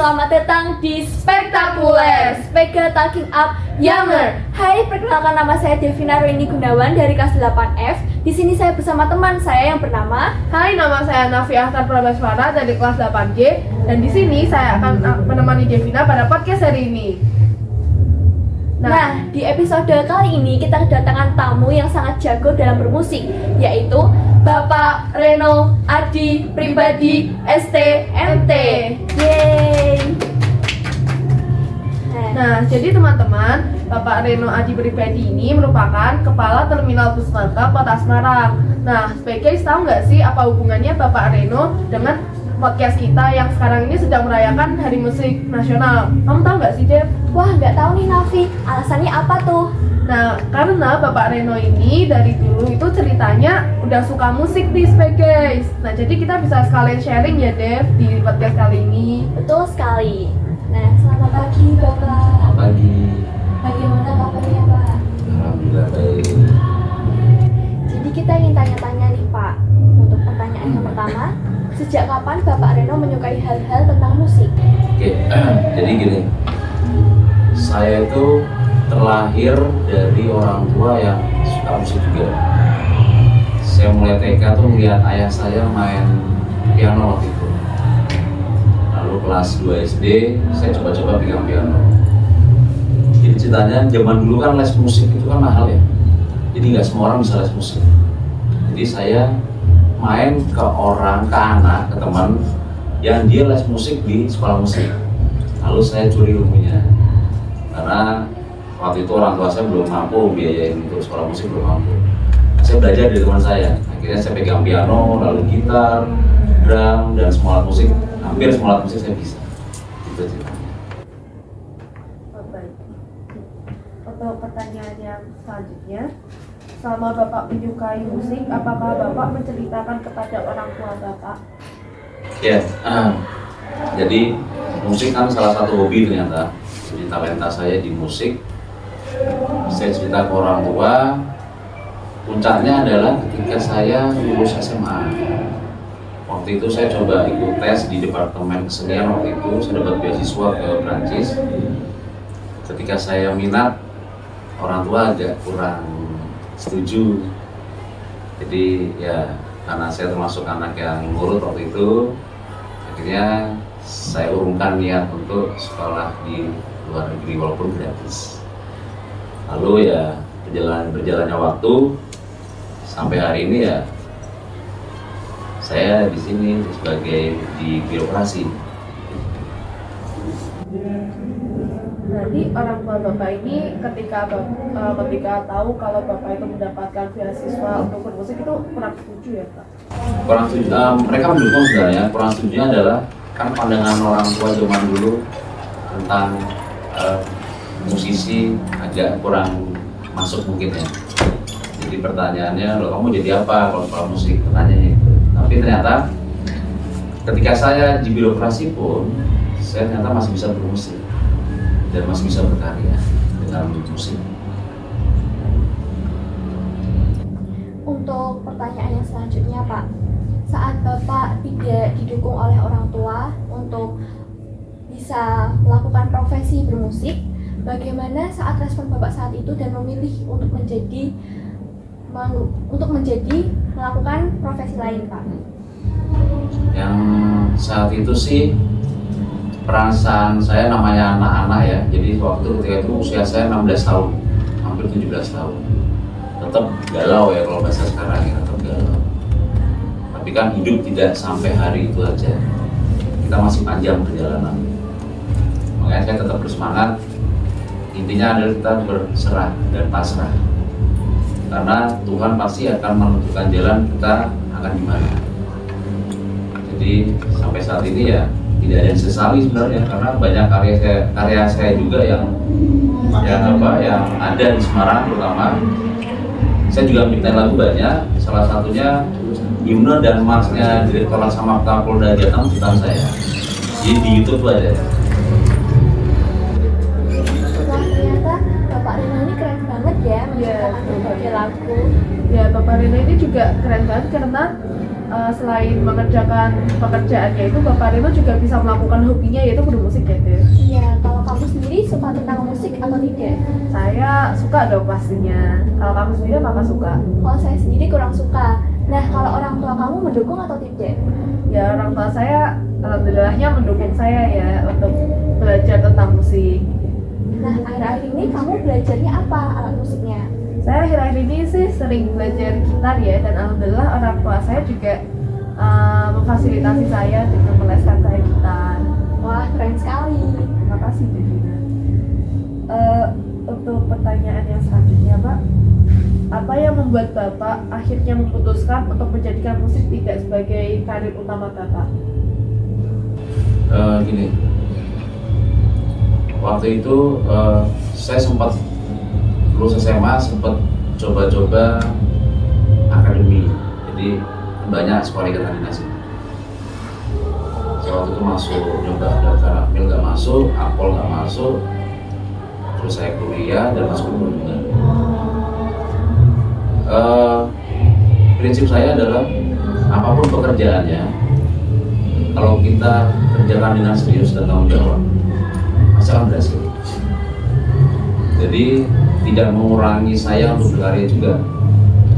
selamat datang di Spektakuler Spega Talking Up Younger. Hai, perkenalkan nama saya Devina Roini Gunawan dari kelas 8F. Di sini saya bersama teman saya yang bernama. Hai, nama saya Nafi Ahtar Prabaswara dari kelas 8G. Dan di sini saya akan menemani Devina pada podcast hari ini. Nah, di episode kali ini kita kedatangan tamu yang sangat jago dalam bermusik, yaitu Bapak Reno Adi Pribadi STMT. Yeay. Nah, jadi teman-teman, Bapak Reno Adi Pribadi ini merupakan Kepala Terminal Bus Kota Kota Semarang. Nah, guys, tahu nggak sih apa hubungannya Bapak Reno dengan podcast kita yang sekarang ini sedang merayakan Hari Musik Nasional? Kamu tahu nggak sih, Dev? Wah, nggak tahu nih Nafi, alasannya apa tuh? Nah, karena Bapak Reno ini dari dulu itu ceritanya udah suka musik nih, guys. Nah, jadi kita bisa sekalian sharing ya, Dev, di podcast kali ini. Betul sekali. Nah, selamat pagi Bapak. Selamat pagi. Bagaimana kabarnya Pak? Alhamdulillah baik. Jadi kita ingin tanya-tanya nih Pak. Untuk pertanyaan yang pertama, sejak kapan Bapak Reno menyukai hal-hal tentang musik? Oke, jadi gini. Saya itu terlahir dari orang tua yang suka musik juga. Saya mulai TK tuh melihat ayah saya main piano waktu itu. Lalu kelas 2 SD saya coba-coba pegang piano. Jadi ceritanya zaman dulu kan les musik itu kan mahal ya. Jadi nggak semua orang bisa les musik. Jadi saya main ke anak, ke teman yang dia les musik di sekolah musik. Lalu saya curi ilmunya. Karena waktu itu orang tua saya belum mampu biayain untuk sekolah musik, belum mampu. Saya belajar dari teman saya. Akhirnya saya pegang piano, lalu gitar, drum, dan semua alat musik. Hampir semua alat musik saya bisa. Itu ceritanya. Baik. Untuk pertanyaan yang selanjutnya, selama Bapak menyukai musik, apakah Bapak menceritakan kepada orang tua Bapak? Ya, jadi musik kan salah satu hobi ternyata. Jadi talenta saya di musik. Saya cerita ke orang tua. Puncaknya adalah ketika saya lulus SMA. Waktu itu saya coba ikut tes di Departemen Kesenian waktu itu. Saya dapat beasiswa ke Prancis. Ketika saya minat, orang tua agak kurang setuju. Jadi ya karena saya termasuk anak yang nurut waktu itu, akhirnya saya urungkan niat untuk sekolah di luar negeri walaupun gratis. Lalu ya berjalannya waktu sampai hari ini ya saya di sini sebagai di birokrasi. Berarti orang tua Bapak ini ketika tahu kalau Bapak itu mendapatkan beasiswa untuk bermusik itu kurang setuju ya, Pak? Kurang setuju, mereka mendukung sebenarnya. Kurang setujunya adalah kan pandangan orang tua zaman dulu tentang musisi agak kurang masuk mungkin ya. Jadi pertanyaannya, loh kamu jadi apa kalau sekolah musik? Pertanyaannya itu. Tapi ternyata ketika saya di birokrasi pun saya ternyata masih bisa bermusik dan masih bisa berkarya dengan musik. Untuk pertanyaan yang selanjutnya Pak, saat Bapak tidak didukung oleh orang tua untuk bisa melakukan profesi bermusik, bagaimana saat respon Bapak saat itu dan memilih untuk menjadi melakukan profesi lain Pak? Yang saat itu sih perasaan saya namanya anak-anak ya. Jadi waktu ketika itu usia saya 16 tahun, hampir 17 tahun. Tetap galau ya kalau bahasa sekarang ya, tetap galau. Tapi kan hidup tidak sampai hari itu aja. Kita masih panjang perjalanan. Makanya saya tetap bersemangat. Intinya adalah kita berserah dan pasrah. Karena Tuhan pasti akan menentukan jalan kita akan gimana. Jadi sampai saat ini ya tidak ada yang sesali sebenarnya, karena banyak karya saya juga yang ada di Semarang terutama. Saya juga bikin lagu banyak, salah satunya himne dan marsnya Direktorat Samapta Polda Jateng tentang saya. Jadi di YouTube tuh ada. Wah, ternyata Bapak Reno ini keren banget ya menciptakan berbagai lagu. Ya, Bapak Reno ini juga keren banget karena selain mengerjakan pekerjaannya itu Bapak Reno juga bisa melakukan hobinya yaitu bermusik gitu. Iya, kalau kamu sendiri suka tentang musik atau tidak? Saya suka dong pastinya. Kalau kamu sendiri apakah suka? Kalau saya sendiri kurang suka. Nah, kalau orang tua kamu mendukung atau tidak? Ya orang tua saya alhamdulillahnya mendukung saya ya untuk belajar tentang musik. Nah, akhir-akhir ini kamu belajarnya apa alat musiknya? Saya akhir-akhir ini sih sering belajar gitar ya, dan alhamdulillah orang tua saya juga memfasilitasi saya dengan meleskan saya gitar. Wah, keren sekali. Terima kasih Bu Dina. Untuk pertanyaan yang selanjutnya Pak, apa yang membuat Bapak akhirnya memutuskan untuk menjadikan musik tidak sebagai karir utama Bapak? Gini, waktu itu saya sempat lulus SMA, sempat coba-coba akademi, jadi banyak sekolah ikatan dinas. Saya waktu itu masuk, nyoba daftar Akmil nggak masuk, Akpol nggak masuk, terus saya kuliah dan masuk perhubungan. Prinsip saya adalah apapun pekerjaannya, kalau kita kerjakan dengan serius dan tanggung jawab, pasti akan berhasil. Jadi tidak mengurangi saya untuk berkarya juga.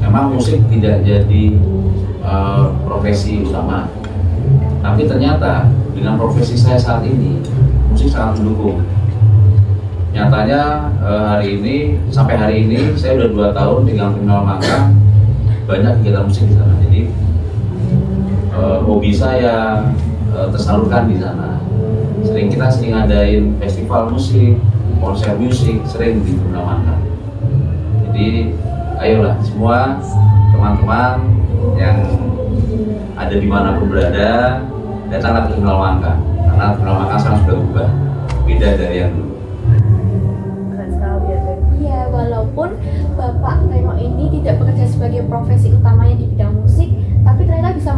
Memang musik tidak jadi profesi utama, tapi ternyata dengan profesi saya saat ini, musik sangat mendukung. Nyatanya sampai hari ini saya udah 2 tahun tinggal Kriminal Mangka, banyak kegiatan musik di sana. Jadi hobi saya tersalurkan di sana. Kita sering ngadain festival musik, konser musik, sering di Kriminal Mangka. Jadi ayolah semua teman-teman yang ada di manapun berada, datanglah ke Kriminal Mangka, karena Kriminal Mangka sekarang sudah berubah, beda dari yang dulu. Keren sekali ya Teh. Iya, walaupun Bapak Reno ini tidak bekerja sebagai profesi utamanya di bidang musik, tapi ternyata bisa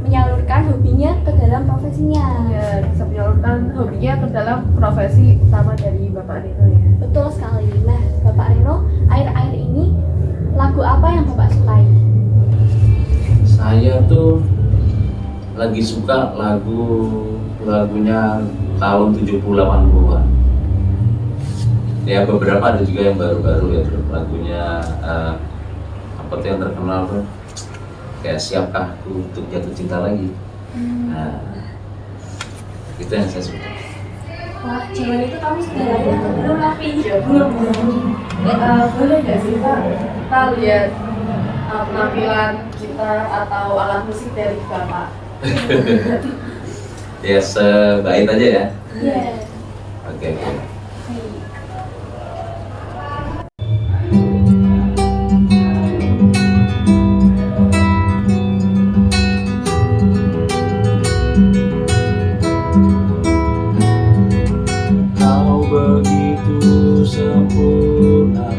menyalurkan hobinya ke dalam profesinya. Ya, bisa menyalurkan hobinya ke dalam profesi utama dari Bapak Reno ya. Betul sekali. Nah, Bapak Reno, akhir-akhir ini lagu apa yang Bapak sukai? Saya tuh lagi suka lagunya tahun 70-80-an. Ya beberapa ada juga yang baru-baru ya, lagunya apa tuh yang terkenal tuh kayak Siapkah Ku Untuk Jatuh Cinta Lagi. Nah, itu yang saya suka. Wah, zaman itu kamu sudah lahir atau belum, Raffi? Belum. Boleh nggak sih Pak kita lihat penampilan gitar atau alat musik dari Bapak? Ya sebaik aja ya. Iya. Oke. Kau begitu sempurna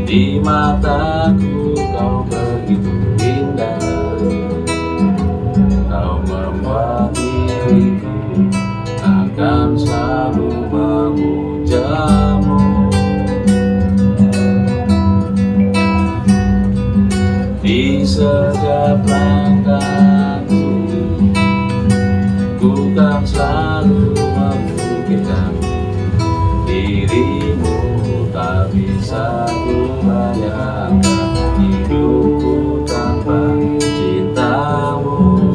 di mataku, kau begitu indah. Kau membuat diriku akan selalu memujamu. Di setiap langkahku, ku kan selalu memikirkan dirimu. Tak bisa ku bayangkan hidupku tanpa cintamu.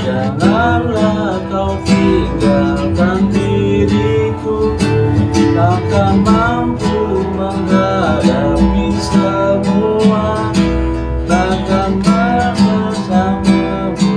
Janganlah kau tinggalkan diriku, takkan mampu menghadapi semua, takkan bersamamu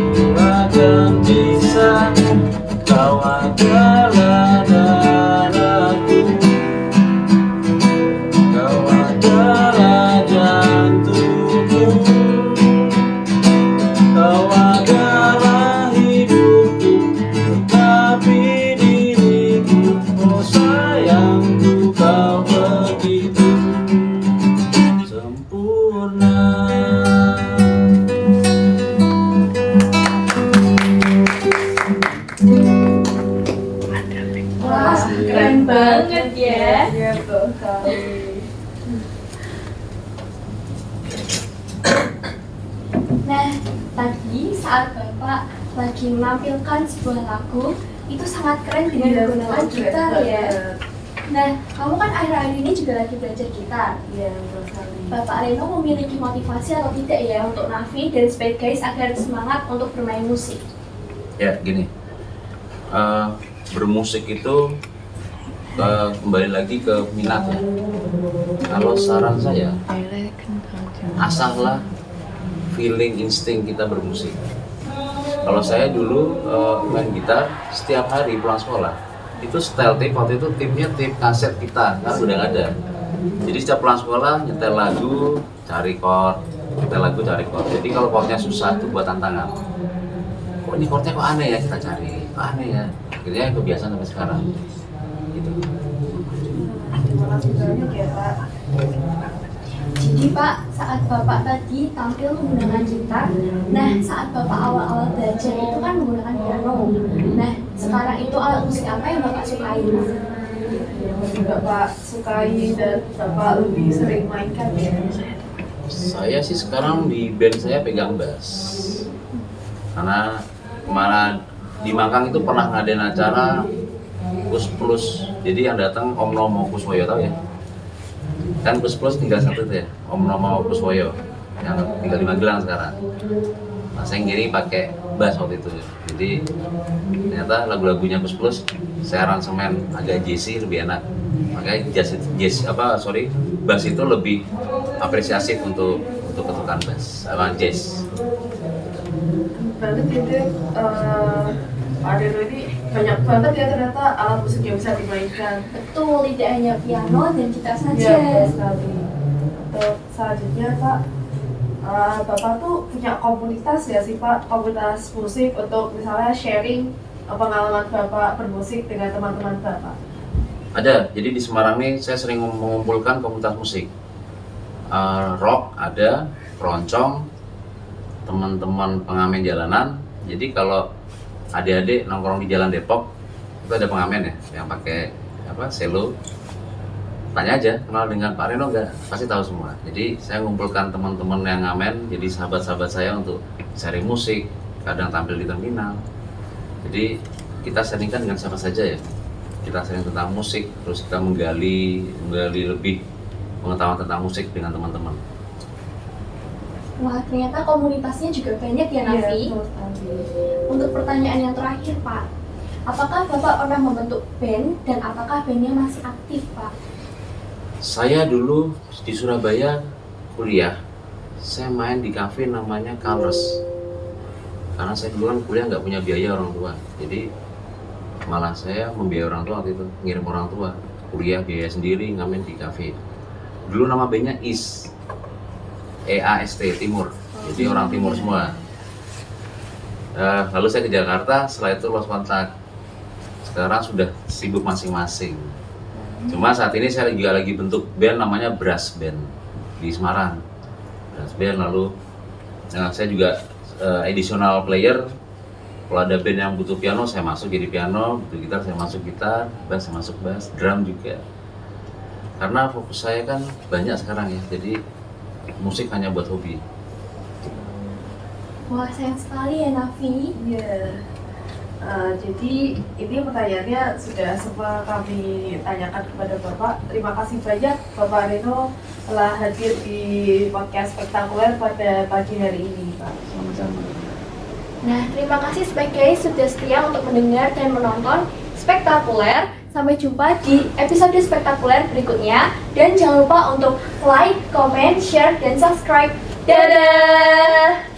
tadi saat Bapak lagi menampilkan sebuah lagu itu sangat keren dengan Iya, menggunakan betul, gitar keren ya. banget. Nah, kamu kan akhir-akhir ini juga lagi belajar gitar. Iya, betul sekali. Bapak Reno memiliki motivasi atau tidak ya untuk Nafi dan Spade Guys agar semangat untuk bermain musik? Ya gini, bermusik itu kembali lagi ke minat ya. Kalau saran saya, asahlah feeling insting kita bermusik. Kalau saya dulu main gitar setiap hari pulang sekolah, itu style tape waktu itu tipnya tape kaset kita, kan udah nggak ada. Jadi setiap pulang sekolah nyetel lagu, cari chord, nyetel lagu, cari chord. Jadi kalau chordnya susah itu buat tantangan. Kok ini chordnya kok aneh ya, kita cari, kok aneh ya. Akhirnya kebiasaan sampai sekarang. Gitu. Terima kasih banyak ya Pak. Jadi Pak, saat Bapak tadi tampil menggunakan gitar, nah saat Bapak awal-awal belajar itu kan menggunakan piano. Nah, sekarang itu alat musik apa yang Bapak sukai? Yang Bapak sukai dan Bapak lebih sering mainkan ya? Saya sih sekarang di band saya pegang bass. Karena kemarin di Mangkang itu pernah ngadain acara Kus Plus. Jadi yang datang Om Nomo Kuswoyo, tahu ya? Kan Kus Plus tinggal satu tuh ya, Om Nomo Kuswoyo yang tinggal di Magelang sekarang. Nah, saya ngiri pakai bass waktu itu. Jadi ternyata lagu-lagunya Kus Plus saya aransemen agak jazzy, lebih enak. Makanya bass itu lebih apresiatif untuk ketukan bass sama jazz. Berarti jadi Pak Reno ini banyak banget ya ternyata alat musik yang bisa dimainkan. Betul, tidak hanya piano dan gitar Iya, saja. betul sekali. Untuk selanjutnya Pak, Bapak tuh punya komunitas ya sih Pak, komunitas musik untuk misalnya sharing pengalaman Bapak bermusik dengan teman-teman Bapak. Ada, jadi di Semarang nih saya sering mengumpulkan komunitas musik. Rock ada, keroncong, teman-teman pengamen jalanan. Jadi kalau adik-adik nongkrong di Jalan Depok itu ada pengamen ya yang pakai selo. Tanya aja kenal dengan Pak Reno nggak, pasti tahu semua. Jadi saya ngumpulkan teman-teman yang ngamen jadi sahabat-sahabat saya untuk sharing musik, kadang tampil di terminal. Jadi kita sharingkan dengan siapa saja ya. Kita sharing tentang musik, terus kita menggali lebih pengetahuan tentang musik dengan teman-teman. Wah, ternyata komunitasnya juga banyak ya, Nafi. Iya, betul sekali. Untuk pertanyaan yang terakhir, Pak, apakah Bapak pernah membentuk band dan apakah bandnya masih aktif, Pak? Saya dulu di Surabaya kuliah, saya main di kafe namanya Colors. Karena saya dulu kan kuliah nggak punya biaya orang tua, jadi malah saya membiayai orang tua waktu itu, ngirim orang tua kuliah biaya sendiri, ngamen di kafe. Dulu nama bandnya EAST Timur, jadi orang Timur semua. Lalu saya ke Jakarta, setelah itu lost kontak. Sekarang sudah sibuk masing-masing. Cuma saat ini saya juga lagi bentuk band namanya Brass Band di Semarang. Brass Band, lalu saya juga additional player. Kalau ada band yang butuh piano, saya masuk jadi piano, butuh gitar, saya masuk gitar, bass, saya masuk bass, drum juga. Karena fokus saya kan banyak sekarang ya, jadi musik hanya buat hobi. Wah, sayang sekali ya, Nafi. Iya. Jadi ini pertanyaannya sudah semua kami tanyakan kepada Bapak. Terima kasih banyak Bapak Reno telah hadir di podcast spektakuler pada pagi hari ini, Pak. Sama-sama. Nah, terima kasih sebagai sudah setia untuk mendengar dan menonton spektakuler. Sampai jumpa di episode spektakuler berikutnya. Dan jangan lupa untuk like, comment, share, dan subscribe. Dadah!